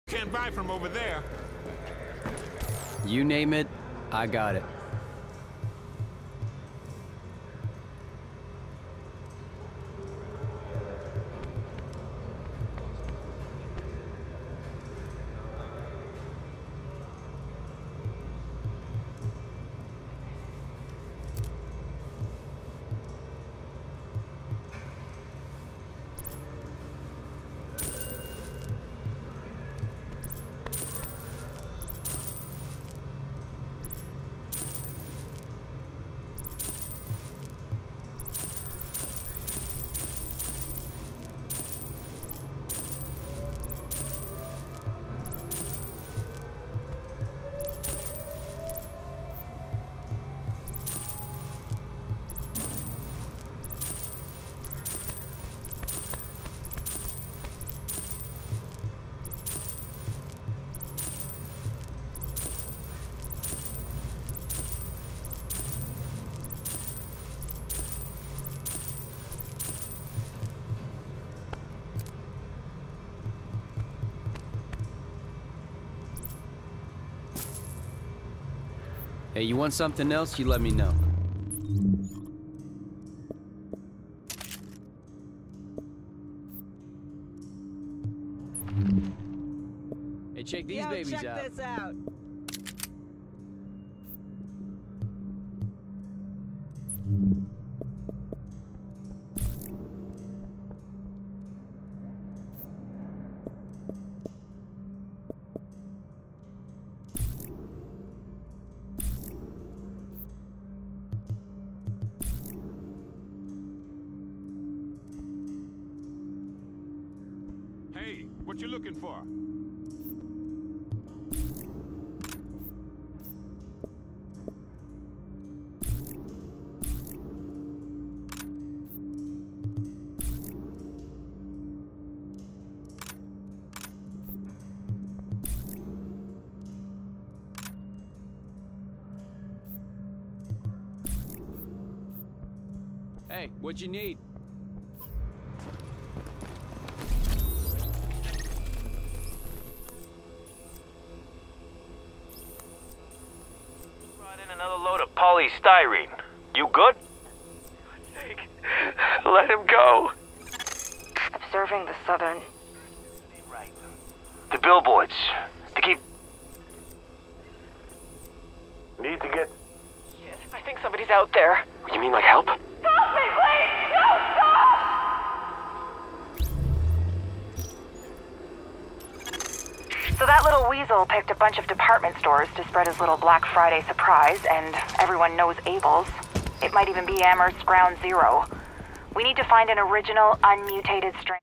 Can't buy from over there. You name it, I got it. Hey, you want something else? You let me know. Hey, check these babies out. Check this out. Hey, what you looking for? Hey, what you need? Brought in another load of polystyrene. You good? Let him go. Observing the southern... Right. The billboards. To keep... Need to get... Shit, I think somebody's out there. You mean like help? Help me, please! No, stop! So that little weasel picked a bunch of department stores to spread his little Black Friday surprise, and everyone knows Abel's. It might even be Amherst's Ground Zero. We need to find an original, unmutated strain.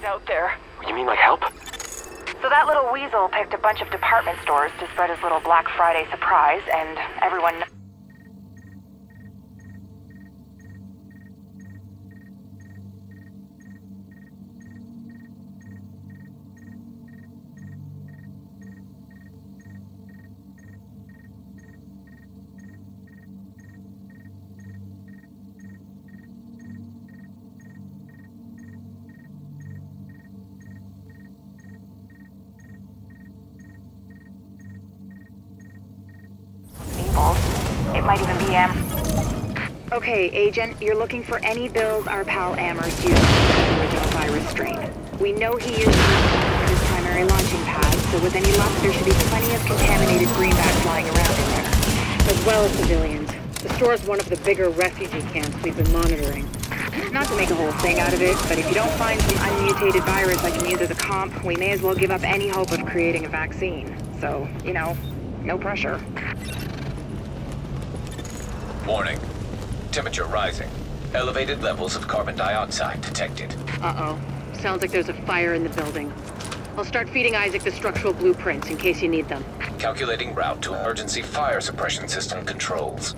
Out there. You mean like help? So So that little weasel picked a bunch of department stores to spread his little Black Friday surprise, and everyone... It might even be Okay, Agent, you're looking for any bills our pal Amherst used for the original virus strain. We know he used it as his primary launching pad, so with any luck there should be plenty of contaminated greenbacks lying around in there. As well as civilians. The store's one of the bigger refugee camps we've been monitoring. Not to make a whole thing out of it, but if you don't find some unmutated virus that can use as a comp, we may as well give up any hope of creating a vaccine. So, you know, no pressure. Warning. Temperature rising. Elevated levels of carbon dioxide detected. Uh-oh. Sounds like there's a fire in the building. I'll start feeding Isaac the structural blueprints in case you need them. Calculating route to emergency fire suppression system controls.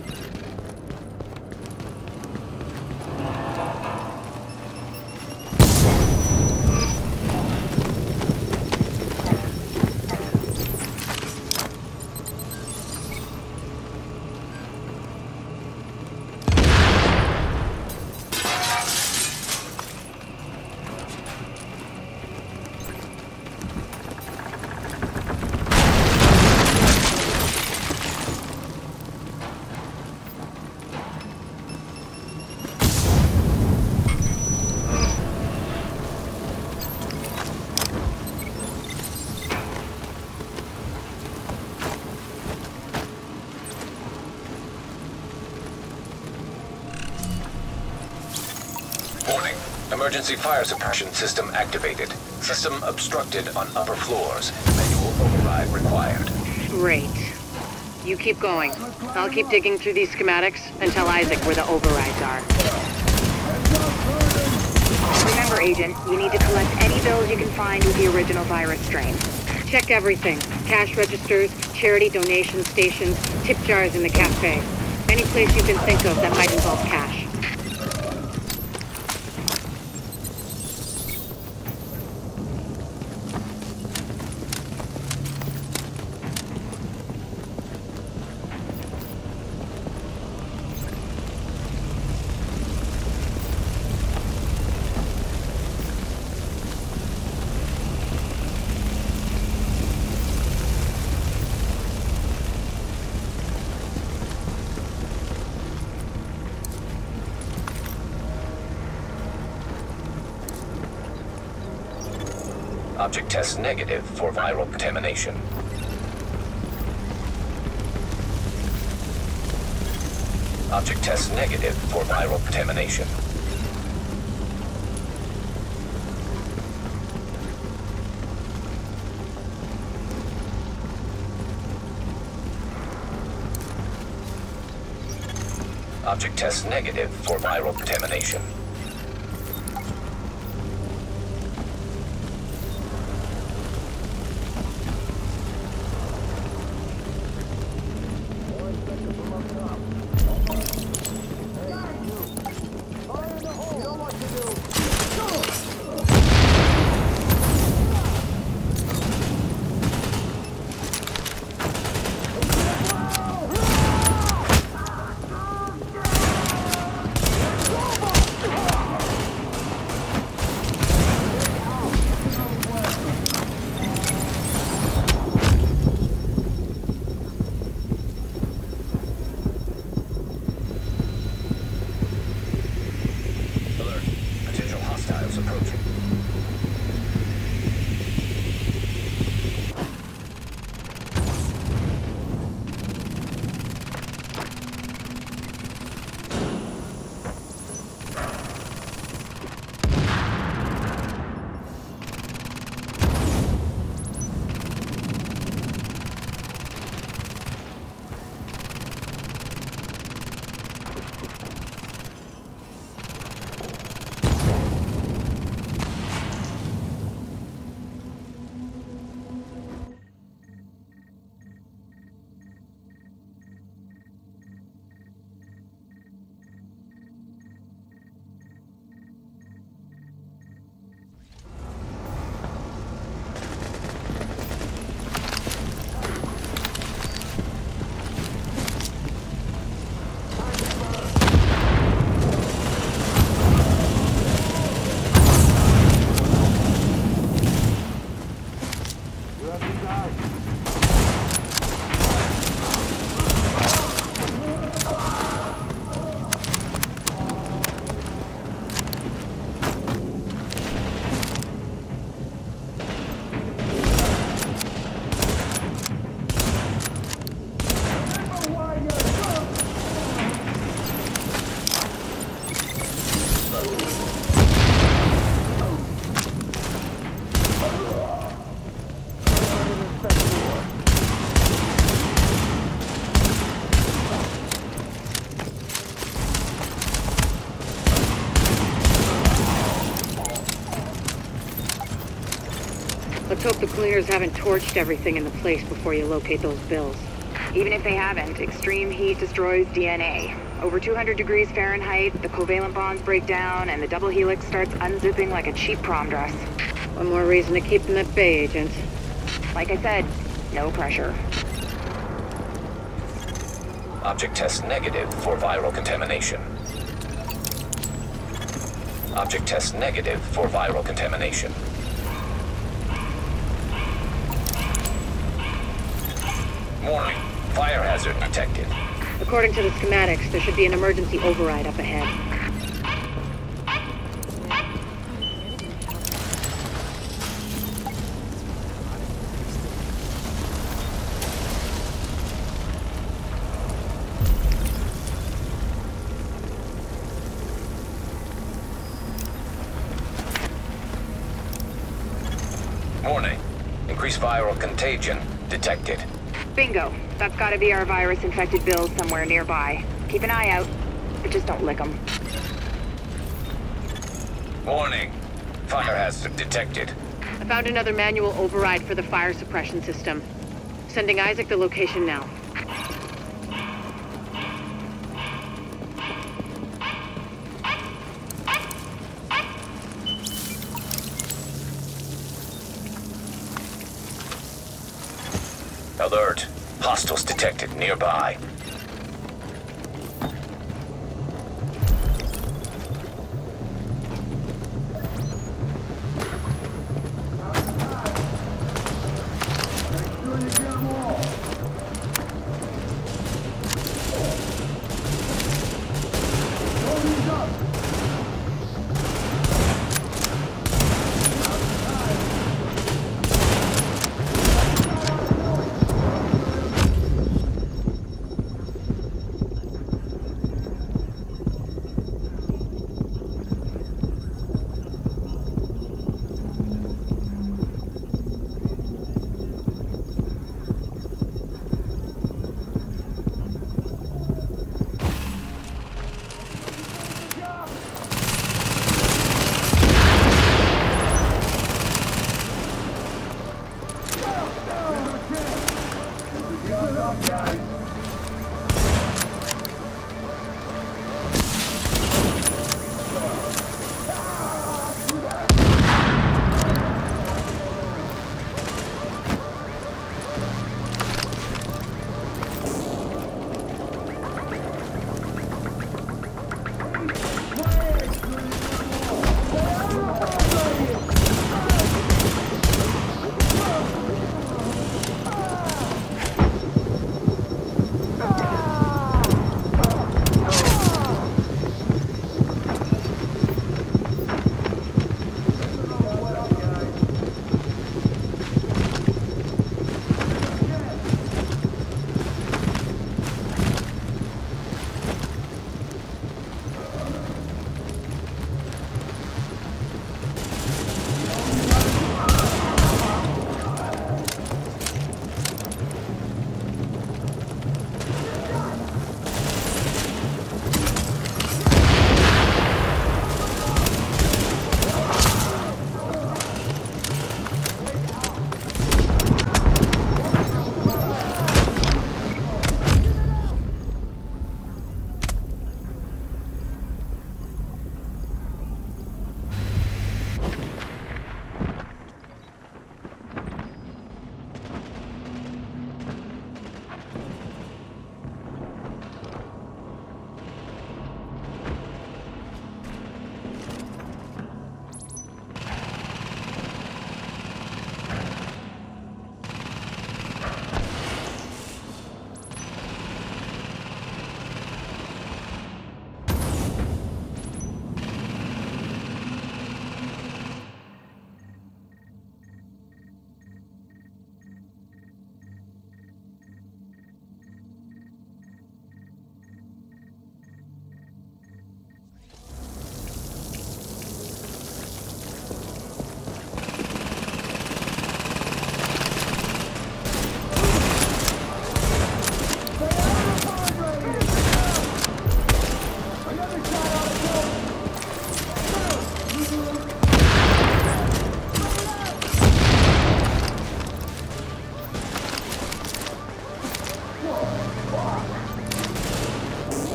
Warning. Emergency fire suppression system activated. System obstructed on upper floors. Manual override required. Great. You keep going. I'll keep digging through these schematics and tell Isaac where the overrides are. Remember, Agent, you need to collect any bills you can find with the original virus strain. Check everything. Cash registers, charity donation stations, tip jars in the cafe. Any place you can think of that might involve cash. Object test negative for viral contamination. Object test negative for viral contamination. Object test negative for viral contamination. hope the cleaners haven't torched everything in the place before you locate those bills. Even if they haven't, extreme heat destroys DNA. Over 200 degrees Fahrenheit, the covalent bonds break down, and the double helix starts unzipping like a cheap prom dress. One more reason to keep them at bay, Agent. Like I said, no pressure. Object test negative for viral contamination. Object test negative for viral contamination. Warning. Fire hazard detected. According to the schematics, there should be an emergency override up ahead. Warning. Increased viral contagion detected. Bingo. That's gotta be our virus-infected bills somewhere nearby. Keep an eye out, but just don't lick them. Warning. Fire hazard detected. I found another manual override for the fire suppression system. Sending Isaac the location now. Alert. Hostiles detected nearby.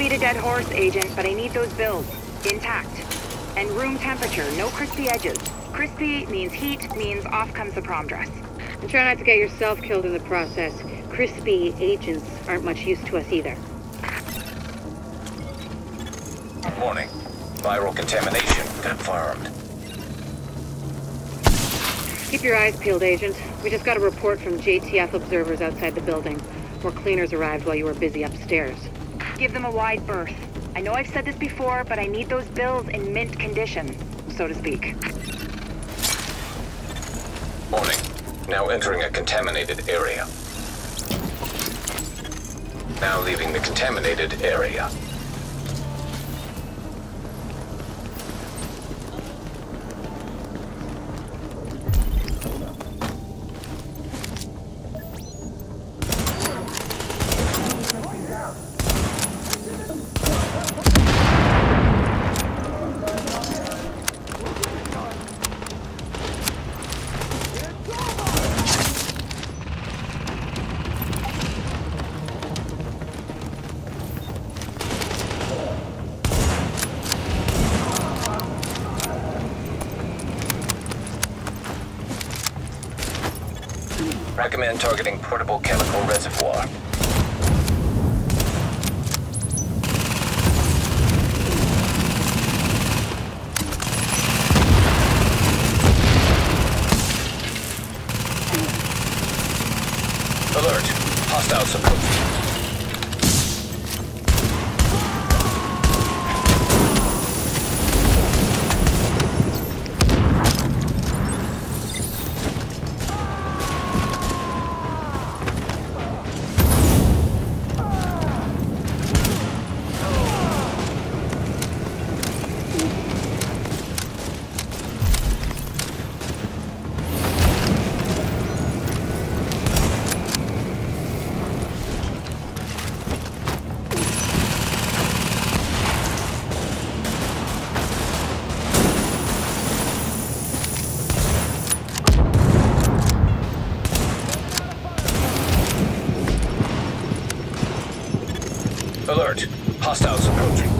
beat a dead horse, Agent, but I need those bills. Intact. And room temperature, no crispy edges. Crispy means heat, means off comes the prom dress. And try not to get yourself killed in the process. Crispy agents aren't much use to us either. Warning. Viral contamination confirmed. Keep your eyes peeled, Agent. We just got a report from JTF observers outside the building. More cleaners arrived while you were busy upstairs. Give them a wide berth. I know I've said this before, but I need those bills in mint condition, so to speak. Warning. Now entering a contaminated area. Now leaving the contaminated area. Recommend targeting portable chemical reservoir. Alert. Hostiles approaching. Alert. Hostiles approaching.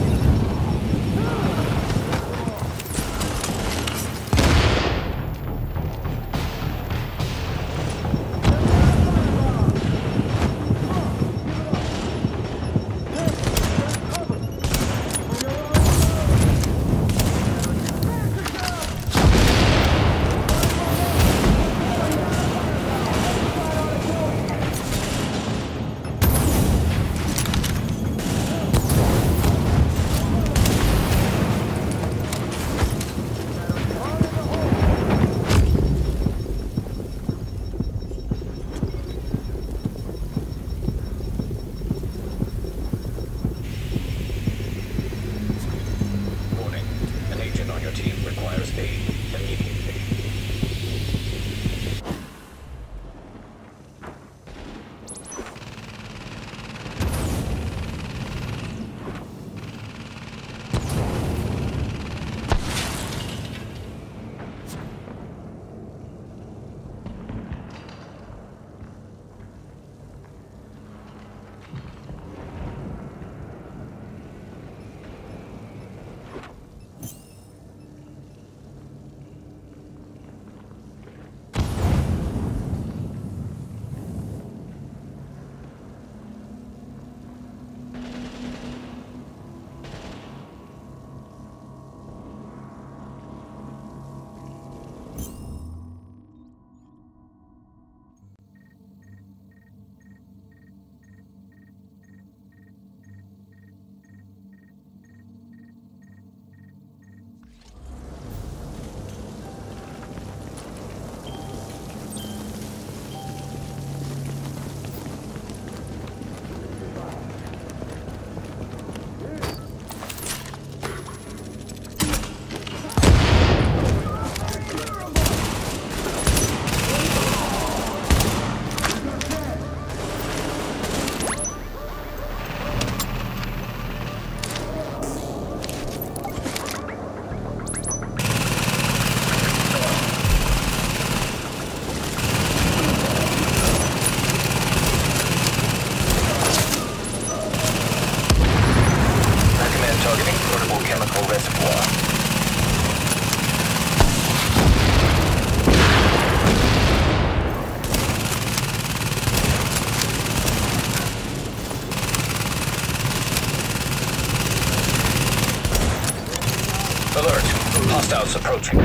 house approaching.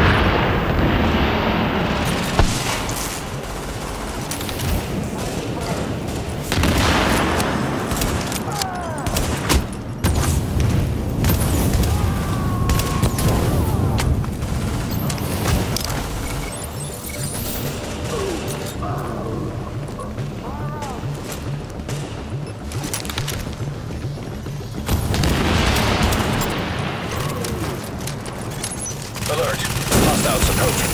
Alert. Hostiles approaching.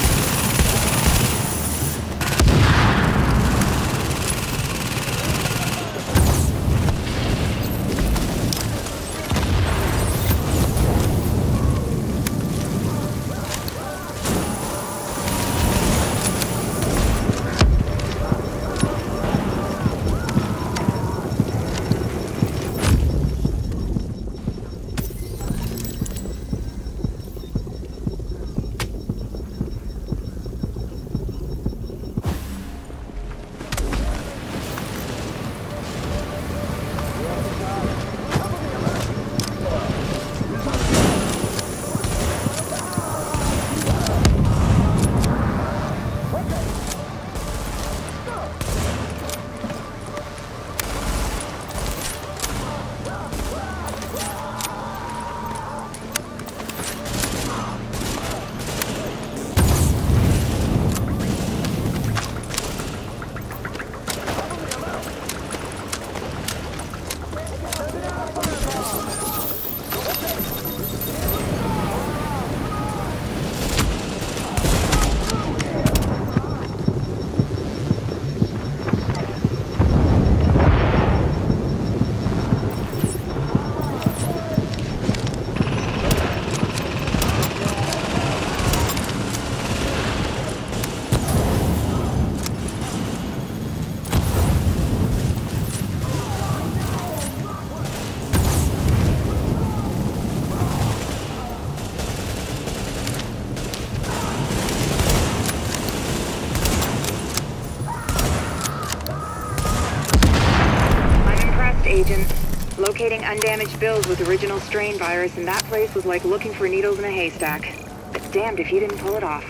Agent. Locating undamaged bills with original strain virus in that place was like looking for needles in a haystack. But damned if you didn't pull it off.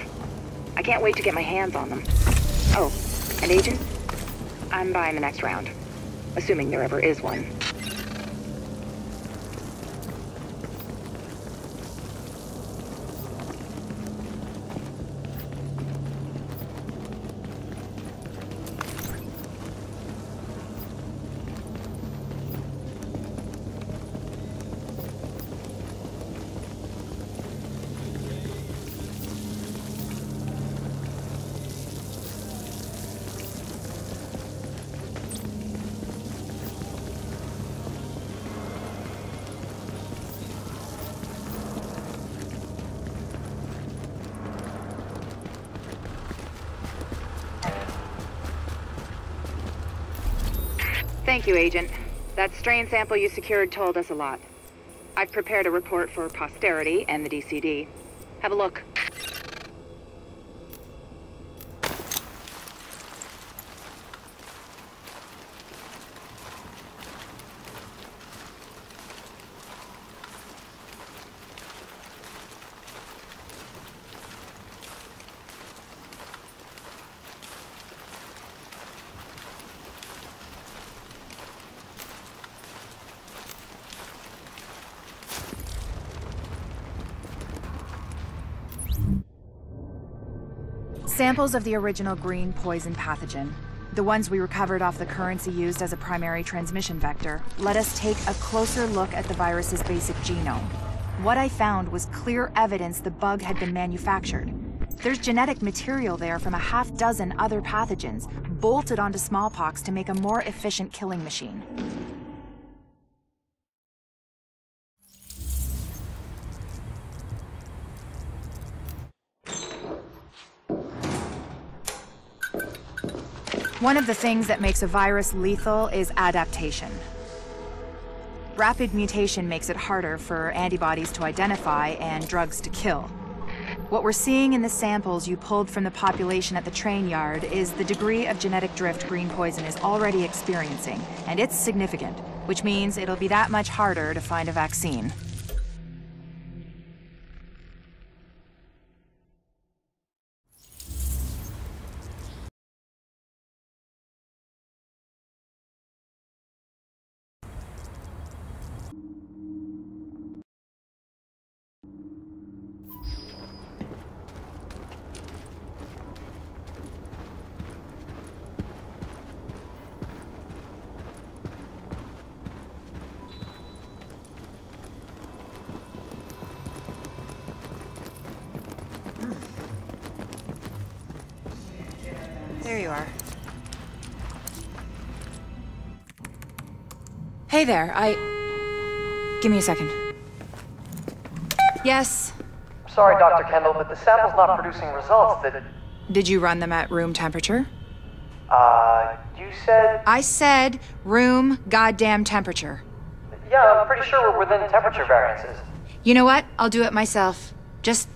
I can't wait to get my hands on them. Oh, and Agent? I'm buying the next round. Assuming there ever is one. Thank you, Agent. That strain sample you secured told us a lot. I've prepared a report for posterity and the DCD. Have a look. Samples of the original green poison pathogen, the ones we recovered off the currency used as a primary transmission vector, let us take a closer look at the virus's basic genome. What I found was clear evidence the bug had been manufactured. There's genetic material there from a half-dozen other pathogens, bolted onto smallpox to make a more efficient killing machine. One of the things that makes a virus lethal is adaptation. Rapid mutation makes it harder for antibodies to identify and drugs to kill. What we're seeing in the samples you pulled from the population at the train yard is the degree of genetic drift green poison is already experiencing, and it's significant, which means it'll be that much harder to find a vaccine. There you are. Hey there, Give me a second. Yes? Sorry, Dr. Kendall, but the sample's not producing results that... Did you run them at room temperature? You said... I said room goddamn temperature. Yeah, I'm pretty sure we're within temperature variances. You know what? I'll do it myself. Just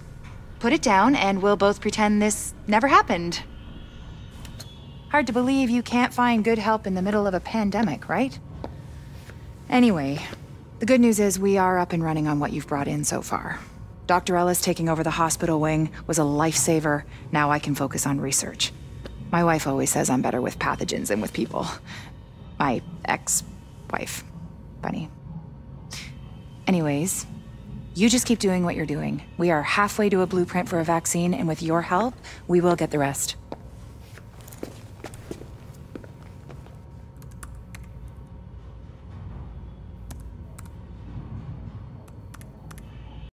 put it down and we'll both pretend this never happened. Hard to believe you can't find good help in the middle of a pandemic, right? Anyway, the good news is we are up and running on what you've brought in so far. Dr. Ellis taking over the hospital wing was a lifesaver. Now I can focus on research. My wife always says I'm better with pathogens than with people. My ex-wife. Funny. Anyways, you just keep doing what you're doing. We are halfway to a blueprint for a vaccine, and with your help, we will get the rest.